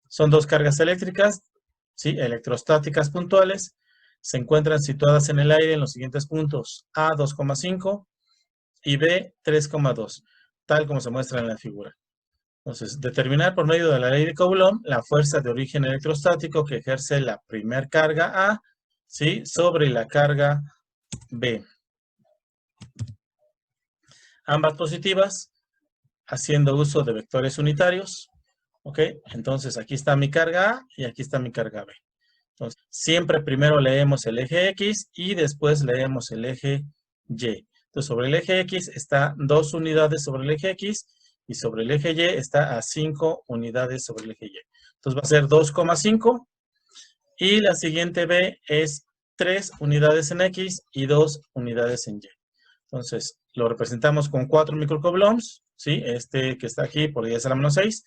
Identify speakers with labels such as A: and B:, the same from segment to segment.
A: Son dos cargas eléctricas, ¿sí? Electrostáticas puntuales. Se encuentran situadas en el aire en los siguientes puntos. A, 2,5 y B, 3,2, tal como se muestra en la figura. Entonces, determinar por medio de la ley de Coulomb la fuerza de origen electrostático que ejerce la primer carga A, ¿sí? Sobre la carga B. Ambas positivas, haciendo uso de vectores unitarios. ¿Ok? Entonces, aquí está mi carga A y aquí está mi carga B. Entonces, siempre primero leemos el eje X y después leemos el eje Y. Entonces, sobre el eje X está 2 unidades sobre el eje X y sobre el eje Y está a 5 unidades sobre el eje Y. Entonces, va a ser 2,5 y la siguiente B es 3 unidades en X y 2 unidades en Y. Entonces, lo representamos con 4 microcoulombs, ¿sí? Este que está aquí por 10 a la menos 6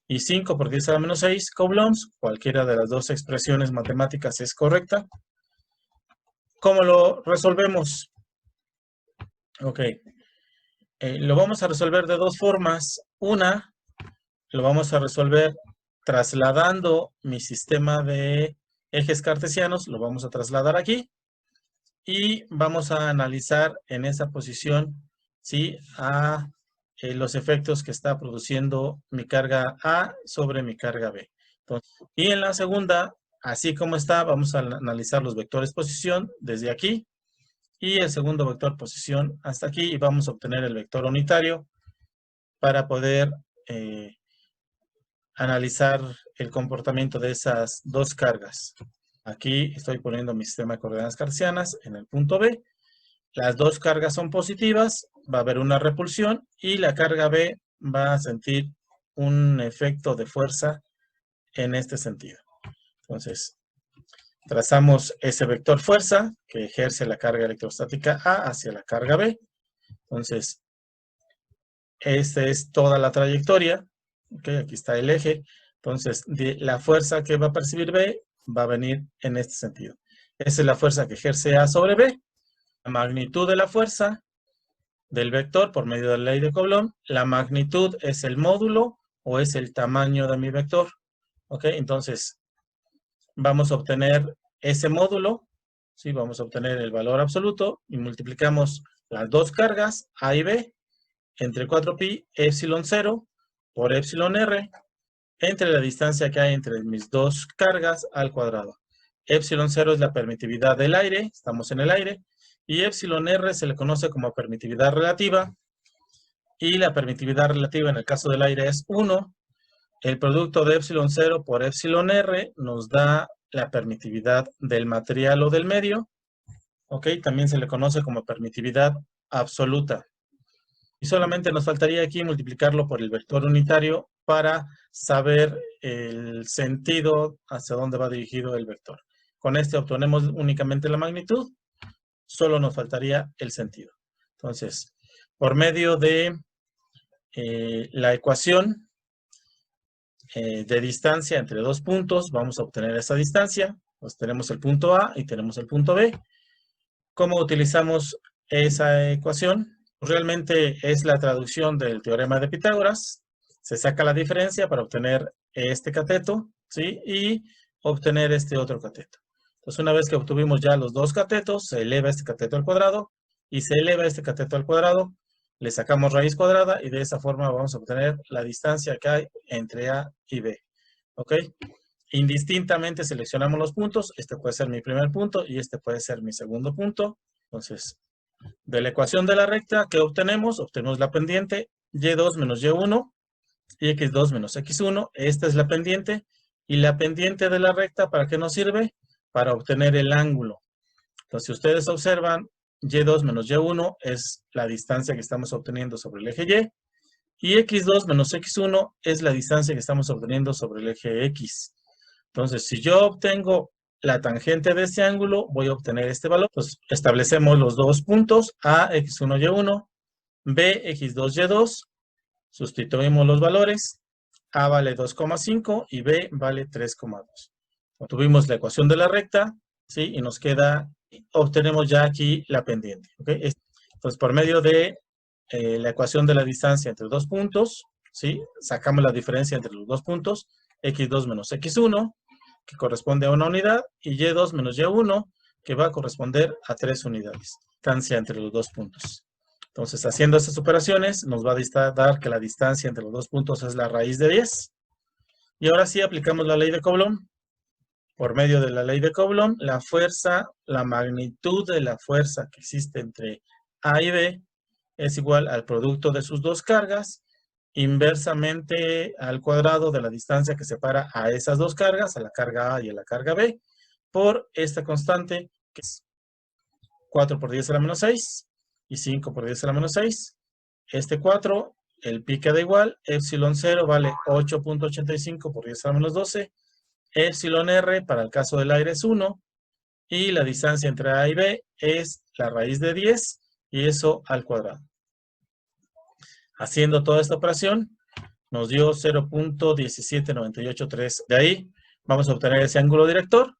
A: y 5 por 10 a la menos 6 coulombs. Cualquiera de las dos expresiones matemáticas es correcta. ¿Cómo lo resolvemos? Ok. Lo vamos a resolver de dos formas. Una, lo vamos a resolver trasladando mi sistema de ejes cartesianos, lo vamos a trasladar aquí. Y vamos a analizar en esa posición, ¿sí? A los efectos que está produciendo mi carga A sobre mi carga B. Entonces, y en la segunda, así como está, vamos a analizar los vectores posición desde aquí y el segundo vector posición hasta aquí y vamos a obtener el vector unitario para poder analizar el comportamiento de esas dos cargas. Aquí estoy poniendo mi sistema de coordenadas cartesianas en el punto B. Las dos cargas son positivas, va a haber una repulsión y la carga B va a sentir un efecto de fuerza en este sentido. Entonces, trazamos ese vector fuerza que ejerce la carga electrostática A hacia la carga B. Entonces, esta es toda la trayectoria. Okay, aquí está el eje. Entonces, la fuerza que va a percibir B va a venir en este sentido. Esa es la fuerza que ejerce A sobre B. La magnitud de la fuerza del vector por medio de la ley de Coulomb, la magnitud es el módulo o es el tamaño de mi vector. ¿Ok? Entonces, vamos a obtener ese módulo, ¿sí? Vamos a obtener el valor absoluto y multiplicamos las dos cargas, A y B, entre 4pi epsilon 0 por epsilon r, entre la distancia que hay entre mis dos cargas al cuadrado. Epsilon 0 es la permitividad del aire, estamos en el aire, y epsilon r se le conoce como permitividad relativa, y la permitividad relativa en el caso del aire es 1. El producto de epsilon 0 por epsilon r nos da la permitividad del material o del medio. ¿Ok? También se le conoce como permitividad absoluta. Y solamente nos faltaría aquí multiplicarlo por el vector unitario para saber el sentido hacia dónde va dirigido el vector. Con este obtenemos únicamente la magnitud, solo nos faltaría el sentido. Entonces, por medio de la ecuación de distancia entre dos puntos, vamos a obtener esa distancia. Pues tenemos el punto A y tenemos el punto B. ¿Cómo utilizamos esa ecuación? Realmente es la traducción del teorema de Pitágoras. Se saca la diferencia para obtener este cateto, ¿sí? Y obtener este otro cateto. Entonces, una vez que obtuvimos ya los dos catetos, se eleva este cateto al cuadrado y se eleva este cateto al cuadrado. Le sacamos raíz cuadrada y de esa forma vamos a obtener la distancia que hay entre A y B. ¿Ok? Indistintamente seleccionamos los puntos. Este puede ser mi primer punto y este puede ser mi segundo punto. Entonces, de la ecuación de la recta, ¿qué obtenemos? Obtenemos la pendiente y2 menos y1 y x2 menos x1. Esta es la pendiente. Y la pendiente de la recta, ¿para qué nos sirve? Para obtener el ángulo. Entonces, si ustedes observan, y2 menos y1 es la distancia que estamos obteniendo sobre el eje Y. Y x2 menos x1 es la distancia que estamos obteniendo sobre el eje X. Entonces, si yo obtengo la tangente de este ángulo, voy a obtener este valor. Pues establecemos los dos puntos, A, x1, y1, B, x2, y2. Sustituimos los valores. A vale 2,5 y B vale 3,2. Obtuvimos la ecuación de la recta, ¿sí? Y nos queda, obtenemos ya aquí la pendiente, ¿ok? Entonces, por medio de la ecuación de la distancia entre dos puntos, ¿sí? Sacamos la diferencia entre los dos puntos x2 menos x1, que corresponde a una unidad, y y2 menos y1, que va a corresponder a 3 unidades. Distancia entre los dos puntos. Entonces, haciendo estas operaciones, nos va a dar que la distancia entre los dos puntos es la raíz de 10. Y ahora sí aplicamos la ley de Coulomb. Por medio de la ley de Coulomb, la fuerza, la magnitud de la fuerza que existe entre A y B es igual al producto de sus dos cargas, inversamente al cuadrado de la distancia que separa a esas dos cargas, a la carga A y a la carga B, por esta constante, que es 4 por 10 a la menos 6 y 5 por 10 a la menos 6. Este 4, el pi queda igual, epsilon 0 vale 8.85 por 10 a la menos 12, epsilon r para el caso del aire es 1, y la distancia entre A y B es la raíz de 10, y eso al cuadrado. Haciendo toda esta operación, nos dio 0.17983. De ahí vamos a obtener ese ángulo director.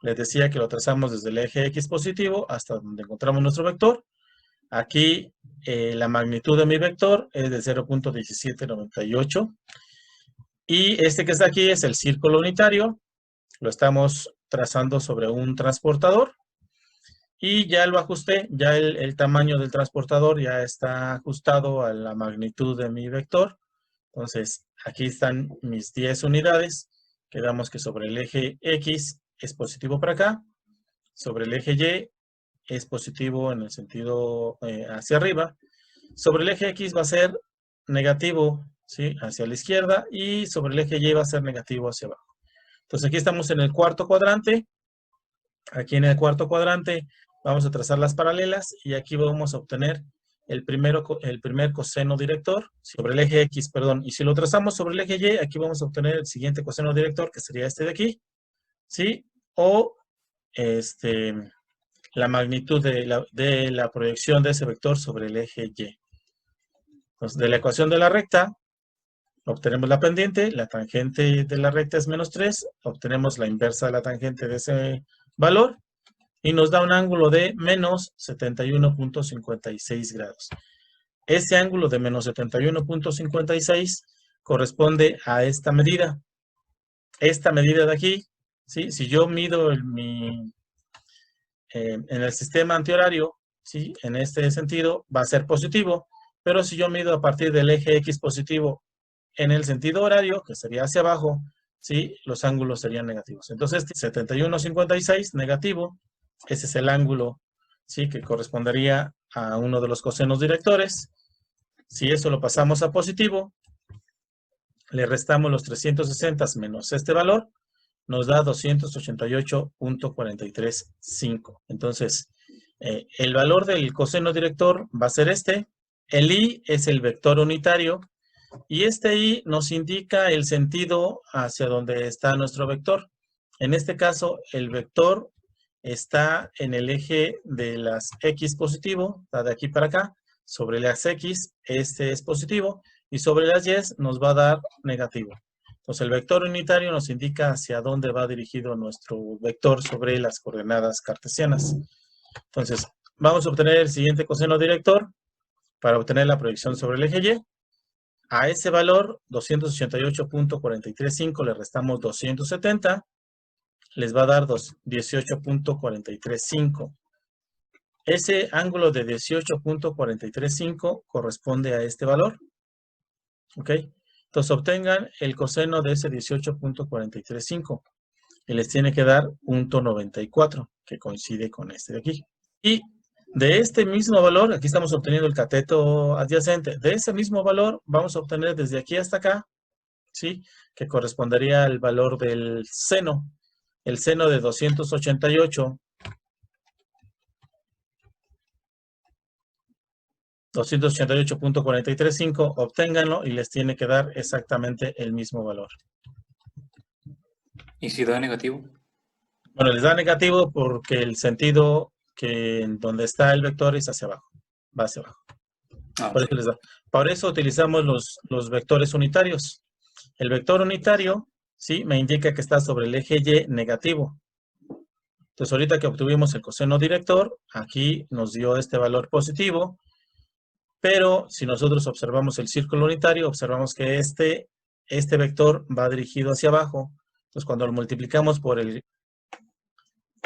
A: Les decía que lo trazamos desde el eje X positivo hasta donde encontramos nuestro vector. Aquí la magnitud de mi vector es de 0.1798. Y este que está aquí es el círculo unitario. Lo estamos trazando sobre un transportador. Y ya lo ajusté, ya el tamaño del transportador ya está ajustado a la magnitud de mi vector. Entonces, aquí están mis 10 unidades. Quedamos que sobre el eje X es positivo para acá. Sobre el eje Y es positivo en el sentido hacia arriba. Sobre el eje X va a ser negativo, ¿sí?, hacia la izquierda. Y sobre el eje Y va a ser negativo hacia abajo. Entonces, aquí estamos en el cuarto cuadrante. Aquí en el cuarto cuadrante vamos a trazar las paralelas y aquí vamos a obtener el primer coseno director sobre el eje X, perdón. Y si lo trazamos sobre el eje Y, aquí vamos a obtener el siguiente coseno director, que sería este de aquí, ¿sí? O la magnitud de la proyección de ese vector sobre el eje Y. Entonces, de la ecuación de la recta, obtenemos la pendiente, la tangente de la recta es menos 3, obtenemos la inversa de la tangente de ese valor, y nos da un ángulo de menos 71.56 grados. Ese ángulo de menos 71.56 corresponde a esta medida. Esta medida de aquí, ¿sí?, si yo mido en el sistema antihorario, ¿sí?, en este sentido, va a ser positivo, pero si yo mido a partir del eje X positivo en el sentido horario, que sería hacia abajo, ¿sí?, los ángulos serían negativos. Entonces, 71.56 negativo, ese es el ángulo, ¿sí?, que correspondería a uno de los cosenos directores. Si eso lo pasamos a positivo, le restamos los 360 menos este valor, nos da 288.435. Entonces, el valor del coseno director va a ser este. El i es el vector unitario y este i nos indica el sentido hacia donde está nuestro vector. En este caso, el vector está en el eje de las X positivo, está de aquí para acá. Sobre las X, este es positivo, y sobre las Y nos va a dar negativo. Entonces, el vector unitario nos indica hacia dónde va dirigido nuestro vector sobre las coordenadas cartesianas. Entonces, vamos a obtener el siguiente coseno director para obtener la proyección sobre el eje Y. A ese valor, 288.435, le restamos 270, les va a dar 18.435. Ese ángulo de 18.435 corresponde a este valor. ¿Ok? Entonces obtengan el coseno de ese 18.435 y les tiene que dar 0.94, que coincide con este de aquí. Y de este mismo valor, aquí estamos obteniendo el cateto adyacente, de ese mismo valor vamos a obtener desde aquí hasta acá, ¿sí?, que correspondería al valor del seno. El seno de 288.435, obténganlo y les tiene que dar exactamente el mismo valor.
B: ¿Y si da negativo?
A: Bueno, les da negativo porque el sentido que donde está el vector es hacia abajo, va hacia abajo. Por eso les da. Por eso utilizamos los vectores unitarios. El vector unitario, ¿sí?, me indica que está sobre el eje Y negativo. Entonces, ahorita que obtuvimos el coseno director, aquí nos dio este valor positivo, pero si nosotros observamos el círculo unitario, observamos que este este vector va dirigido hacia abajo. Entonces, cuando lo multiplicamos por el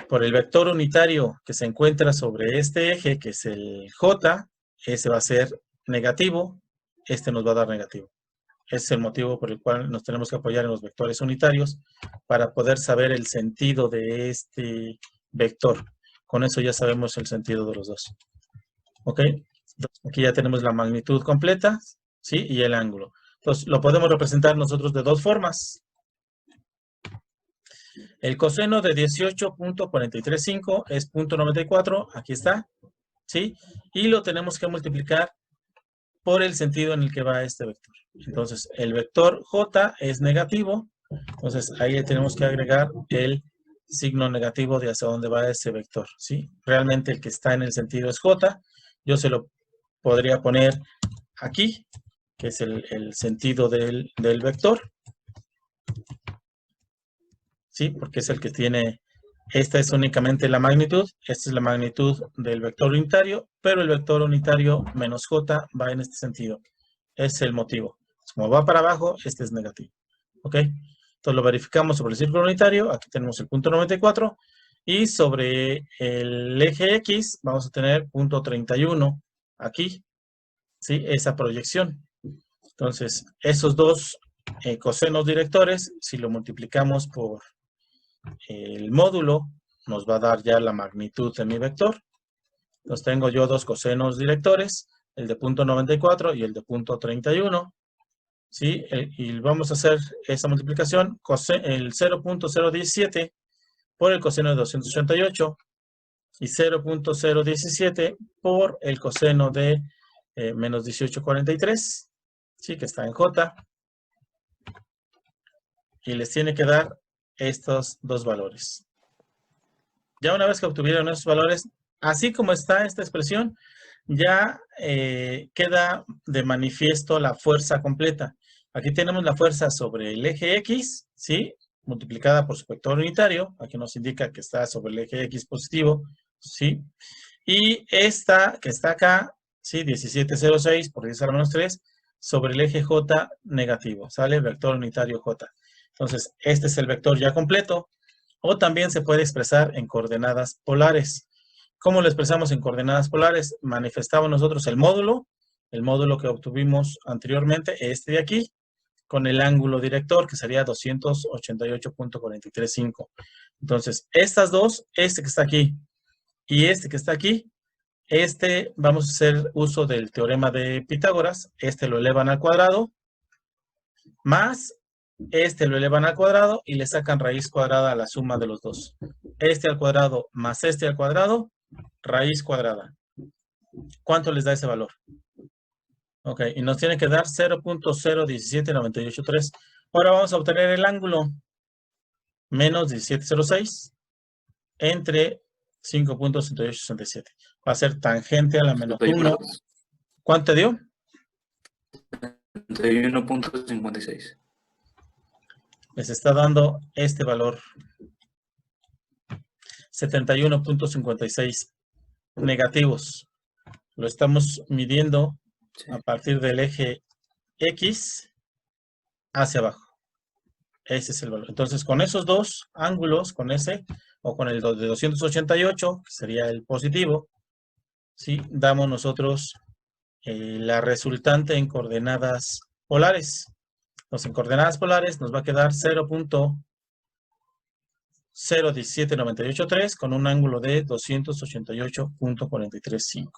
A: vector unitario que se encuentra sobre este eje, que es el J, ese va a ser negativo, este nos va a dar negativo. Ese es el motivo por el cual nos tenemos que apoyar en los vectores unitarios para poder saber el sentido de este vector. Con eso ya sabemos el sentido de los dos. ¿Ok? Entonces, aquí ya tenemos la magnitud completa, ¿sí? Y el ángulo. Entonces, lo podemos representar nosotros de dos formas. El coseno de 18.435 es 0.94, aquí está, ¿sí? Y lo tenemos que multiplicar por el sentido en el que va este vector. Entonces, el vector J es negativo, entonces ahí le tenemos que agregar el signo negativo de hacia dónde va ese vector, ¿sí? Realmente el que está en el sentido es J, yo se lo podría poner aquí, que es el sentido del vector, ¿sí? Porque es el que tiene, esta es únicamente la magnitud, esta es la magnitud del vector unitario, pero el vector unitario menos J va en este sentido. Es el motivo. Como va para abajo, este es negativo. ¿Ok? Entonces lo verificamos sobre el círculo unitario, aquí tenemos el punto 94, y sobre el eje X vamos a tener punto 31, aquí, ¿sí? Esa proyección. Entonces, esos dos cosenos directores, si lo multiplicamos por el módulo, nos va a dar ya la magnitud de mi vector. Entonces tengo yo dos cosenos directores, el de punto 94 y el de punto 31. ¿Sí? Y vamos a hacer esa multiplicación, el 0.017 por el coseno de 288 y 0.017 por el coseno de menos 1843, ¿sí? Que está en J. Y les tiene que dar estos dos valores. Ya una vez que obtuvieron esos valores, así como está esta expresión, ya queda de manifiesto la fuerza completa. Aquí tenemos la fuerza sobre el eje X, ¿sí? Multiplicada por su vector unitario. Aquí nos indica que está sobre el eje X positivo, ¿sí? Y esta que está acá, ¿sí? 1706 por 10 a la menos 3, sobre el eje J negativo, ¿sale? Vector unitario J. Entonces, este es el vector ya completo. O también se puede expresar en coordenadas polares. ¿Cómo lo expresamos en coordenadas polares? Manifestamos nosotros el módulo que obtuvimos anteriormente, este de aquí, con el ángulo director, que sería 288.435. Entonces, estas dos, este que está aquí y este que está aquí, vamos a hacer uso del teorema de Pitágoras, este lo elevan al cuadrado, más este lo elevan al cuadrado y le sacan raíz cuadrada a la suma de los dos. Este al cuadrado más este al cuadrado, raíz cuadrada. ¿Cuánto les da ese valor? Ok, y nos tiene que dar 0.017983. Ahora vamos a obtener el ángulo. Menos 1706 entre 5.6867. Va a ser tangente a la menos 1. ¿Cuánto te dio?
B: 31.56.
A: Les está dando este valor. 71.56 negativos. Lo estamos midiendo a partir del eje X hacia abajo. Ese es el valor. Entonces, con esos dos ángulos, con ese, o con el de 288, que sería el positivo, ¿sí? Damos nosotros la resultante en coordenadas polares. Entonces, en coordenadas polares nos va a quedar 0.017983 con un ángulo de 288.435.